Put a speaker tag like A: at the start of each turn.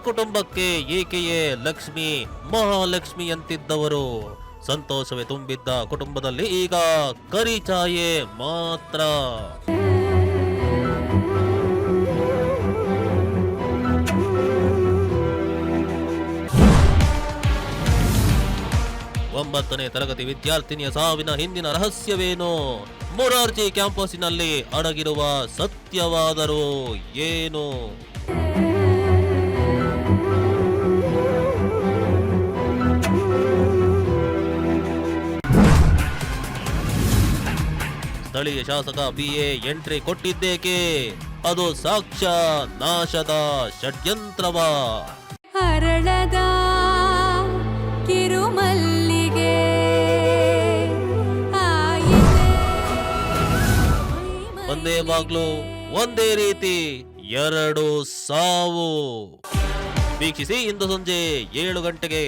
A: ಕುಟುಂಬಕ್ಕೆ ಈಕೆಯೇ ಲಕ್ಷ್ಮಿ, ಮಹಾಲಕ್ಷ್ಮಿ ಅಂತಿದ್ದವರು. ಸಂತೋಷವೇ ತುಂಬಿದ್ದ ಕುಟುಂಬದಲ್ಲಿ ಈಗ ಕರಿಚಾಯೆ ಮಾತ್ರ. ಒಂಬತ್ತನೇ ತರಗತಿ ವಿದ್ಯಾರ್ಥಿನಿಯ ಸಾವಿನ ಹಿಂದಿನ ರಹಸ್ಯವೇನು? ಮೊರಾರ್ಜಿ ಕ್ಯಾಂಪಸ್ಸಿನಲ್ಲಿ ಅಡಗಿರುವ ಸತ್ಯವಾದರೂ ಏನು? ಸ್ಥಳೀಯ ಶಾಸಕ BA ಎಂಟ್ರಿ ಕೊಟ್ಟಿದ್ದೇಕೆ? ಅದು ಸಾಕ್ಷ್ಯ ನಾಶದ ಷಡ್ಯಂತ್ರವ?
B: ಹರಳದ ಕಿರುಮಲ್ಲಿಗೆ
A: ಒಂದೇ ಬಾಗ್ಲು, ಒಂದೇ ರೀತಿ, ಎರಡು ಸಾವು. ವೀಕ್ಷಿಸಿ ಇಂದು ಸಂಜೆ 7 ಗಂಟೆಗೆ.